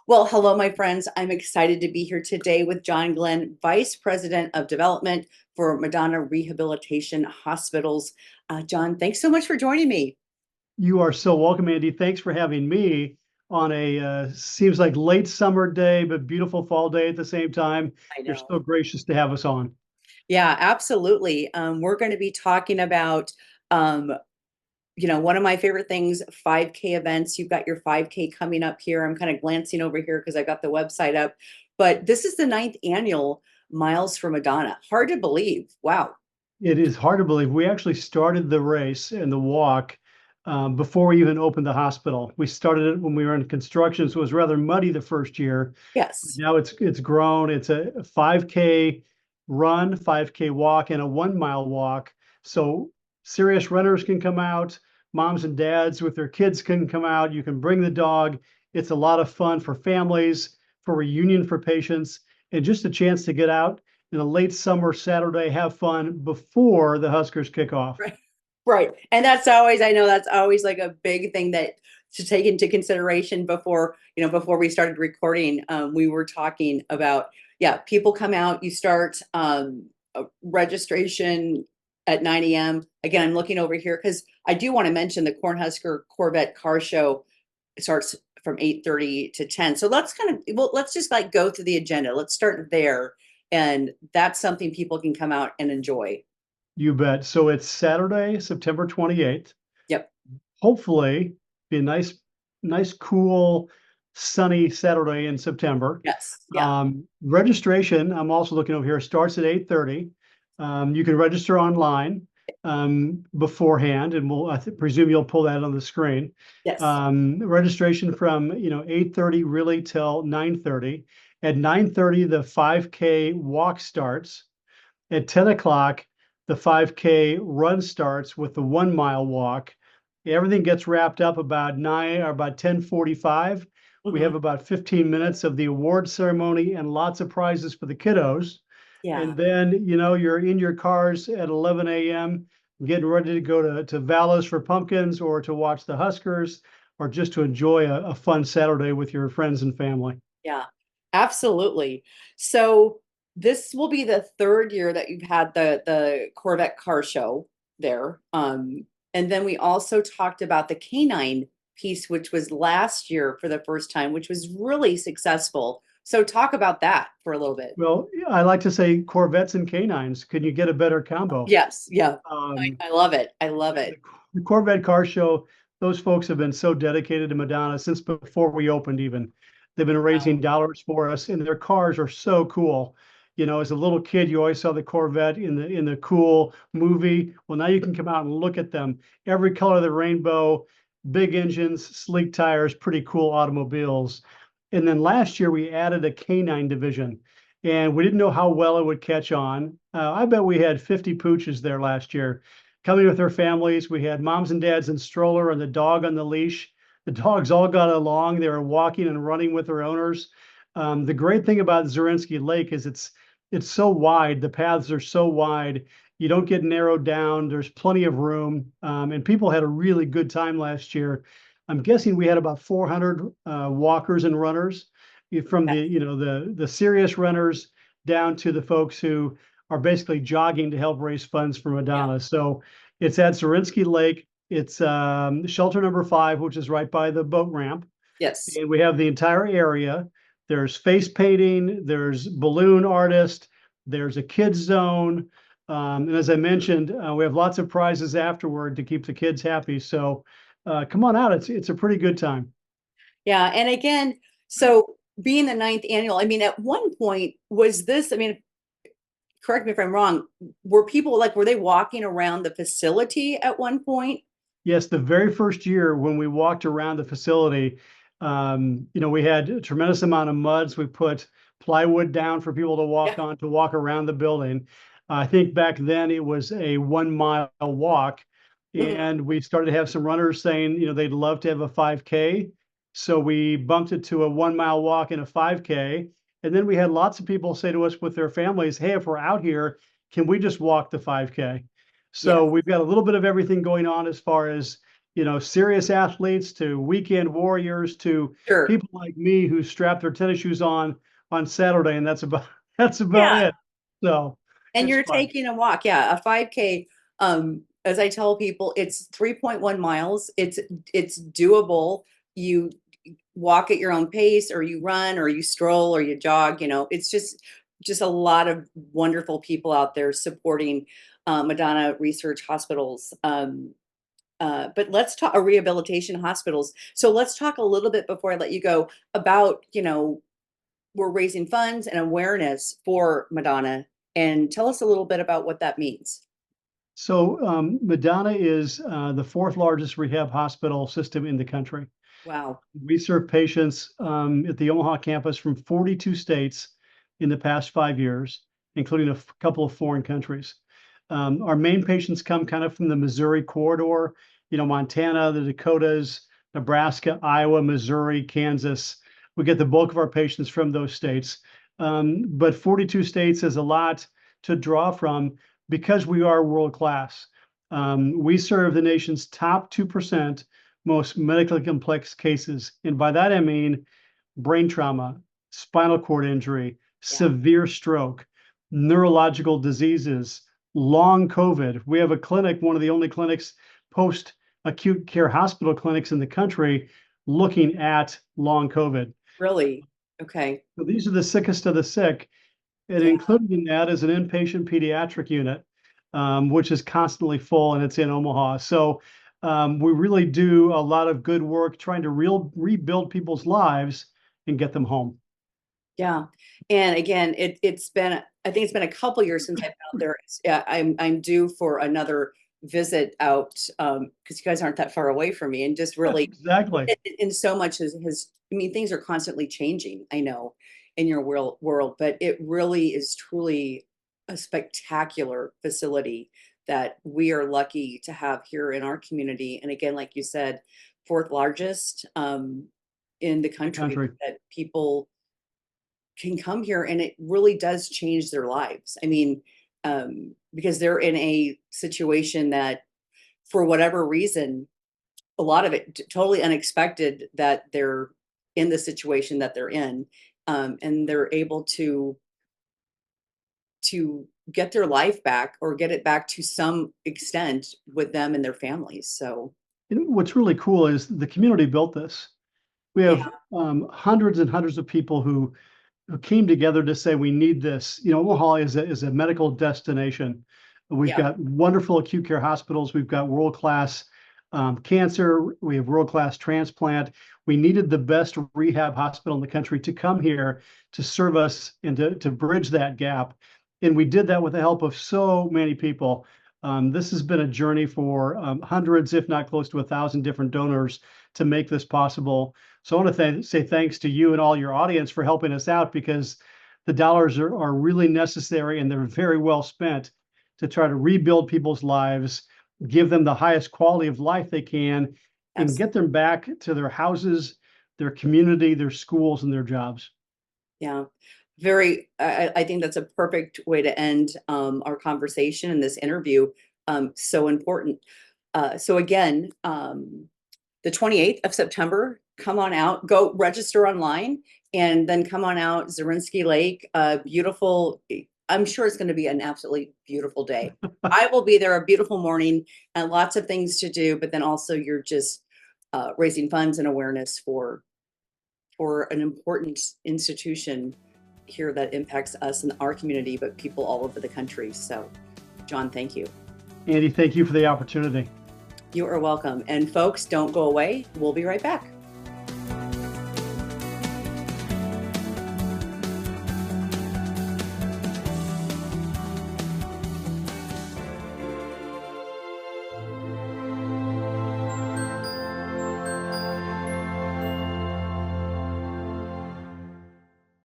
Well, hello, my friends. I'm excited to be here today with John Glenn, Vice President of Development for Madonna Rehabilitation Hospitals. John, thanks so much for joining me. You are so welcome, Andy. Thanks for having me on a seems like late summer day, but beautiful fall day at the same time. I You're know. so gracious to have us on. Yeah, absolutely. We're going to be talking about, um, one of my favorite things, 5K events. You've got your 5K coming up here. I'm kind of glancing over here because I got the website up, but this is the ninth annual Miles for Madonna. Hard to believe. Wow. It is hard to believe we actually started the race and the walk before we even opened the hospital. We started it when we were in construction, so it was rather muddy the first year. Yes. Now it's grown. It's a 5K run, 5K walk, and a 1 mile walk. So serious runners can come out, moms and dads with their kids can come out. You can bring the dog. It's a lot of fun for families, for reunion for patients, and just a chance to get out in a late summer Saturday, have fun before the Huskers kick off. Right. Right. And that's always, I know that's always like a big thing that to take into consideration before, before we started recording. We were talking about, yeah, people come out, you start registration at 9 a.m. Again, I'm looking over here because I do want to mention the Cornhusker Corvette Car Show starts from 8:30 to 10. So let's just like go through the agenda. Let's start there. And that's something people can come out and enjoy. You bet. So it's Saturday, September 28th. Yep. Hopefully, be a nice, cool, sunny Saturday in September. Yes. Yeah. Registration, I'm also looking over here, starts at 8:30. You can register online beforehand, and I presume you'll pull that on the screen. Yes. Registration from 8:30 really till 9:30. At 9:30, the 5K walk starts. At 10 o'clock, the 5K run starts with the 1 mile walk. Everything gets wrapped up about 9 or about 10:45. We Hmm. have about 15 minutes of the award ceremony and lots of prizes for the kiddos. Yeah. And then, you're in your cars at 11 a.m. getting ready to go to Vallis for pumpkins or to watch the Huskers or just to enjoy a fun Saturday with your friends and family. Yeah. Absolutely. So this will be the third year that you've had the Corvette car show there. And then we also talked about the canine piece, which was last year for the first time, which was really successful. So talk about that for a little bit. Well, I like to say Corvettes and canines. Can you get a better combo? Yes. Yeah. Um, I love it. I love the, it. the Corvette Car Show, those folks have been so dedicated to Madonna since before we opened even. They've been Wow. raising dollars for us, and their cars are so cool. As a little kid, you always saw the Corvette in the cool movie. Well, now you can come out and look at them. Every color of the rainbow, big engines, sleek tires, pretty cool automobiles. And then last year we added a canine division, and we didn't know how well it would catch on. I bet we had 50 pooches there last year coming with their families. We had moms and dads in stroller and the dog on the leash. The dogs all got along. They were walking and running with their owners. The great thing about Zorinsky Lake is it's so wide. The paths are so wide. You don't get narrowed down. There's plenty of room, and people had a really good time last year. I'm guessing we had about 400 walkers and runners, from Yes. the serious runners down to the folks who are basically jogging to help raise funds for Yeah. Madonna. So it's at Zorinsky Lake. It's shelter number 5, which is right by the boat ramp. Yes. And we have the entire area. There's face painting, there's balloon artist, there's a kids zone. And as I mentioned, we have lots of prizes afterward to keep the kids happy. So come on out. It's a pretty good time. Yeah. And again, so being the ninth annual, I mean, at one point was this, I mean, correct me if I'm wrong, were people like, were they walking around the facility at one point? Yes, the very first year when we walked around the facility, we had a tremendous amount of muds. We put plywood down for people to Yeah. walk on to walk around the building. I think back then it was a 1 mile walk, Mhm. and we started to have some runners saying, they'd love to have a 5K. So we bumped it to a 1 mile walk and a 5K. And then we had lots of people say to us with their families, hey, if we're out here, can we just walk the 5K? So Yes. we've got a little bit of everything going on as far as serious athletes to weekend warriors to Sure. people like me who strap their tennis shoes on Saturday, and that's about that's about Yeah. it. So And it's you're fun. taking a walk. Yeah. A 5K, as I tell people, it's 3.1 miles. It's doable. You walk at your own pace, or you run, or you stroll, or you jog. It's just a lot of wonderful people out there supporting Madonna Research Hospitals. But let's talk rehabilitation hospitals. So let's talk a little bit before I let you go about, we're raising funds and awareness for Madonna, and tell us a little bit about what that means. So Madonna is the fourth largest rehab hospital system in the country. Wow. We serve patients at the Omaha campus from 42 states in the past 5 years, including a couple of foreign countries. Our main patients come kind of from the Missouri corridor, Montana, the Dakotas, Nebraska, Iowa, Missouri, Kansas. We get the bulk of our patients from those states. But 42 states is a lot to draw from because we are world class. We serve the nation's top 2% most medically complex cases. And by that, I mean brain trauma, spinal cord injury, Yeah. severe stroke, neurological diseases, long COVID. We have a clinic, one of the only clinics, post acute care hospital clinics in the country, looking at long COVID. Really? Okay. So these are the sickest of the sick. And Yeah. included in that is an inpatient pediatric unit, which is constantly full, and it's in Omaha. So we really do a lot of good work trying to rebuild people's lives and get them home. Yeah. And again, I think it's been a couple years since I've been out there. Yeah, I'm due for another visit out, because you guys aren't that far away from me, and just really, Exactly. and so much I mean, things are constantly changing, I know, in your world, but it really is truly a spectacular facility that we are lucky to have here in our community. And again, like you said, fourth largest in the The country, country. that people can come here, and it really does change their lives. I mean, because they're in a situation that, for whatever reason, a lot of it totally unexpected, that they're in the situation that they're in, and they're able to get their life back, or get it back to some extent with them and their families. So And what's really cool is the community built this. We yeah, have hundreds and hundreds of people who came together to say we need this. Omaha is a medical destination. We've yeah, got wonderful acute care hospitals. We've got world class cancer. We have world class transplant. We needed the best rehab hospital in the country to come here to serve us and to bridge that gap. And we did that with the help of so many people. This has been a journey for hundreds, if not close to 1,000 different donors to make this possible. So I want to say thanks to you and all your audience for helping us out, because the dollars are really necessary, and they're very well spent to try to rebuild people's lives, give them the highest quality of life they can, and absolutely. get them back to their houses, their community, their schools, and their jobs. Yeah. I think that's a perfect way to end our conversation in this interview. So important. So again, the 28th of September, come on out, go register online, and then come on out. Zarinsky Lake, beautiful. I'm sure it's going to be an absolutely beautiful day. I will be there, a beautiful morning, and lots of things to do, but then also you're just raising funds and awareness for an important institution here that impacts us and our community, but people all over the country. So, John, thank you. Andy, thank you for the opportunity. You are welcome. And folks, don't go away. We'll be right back.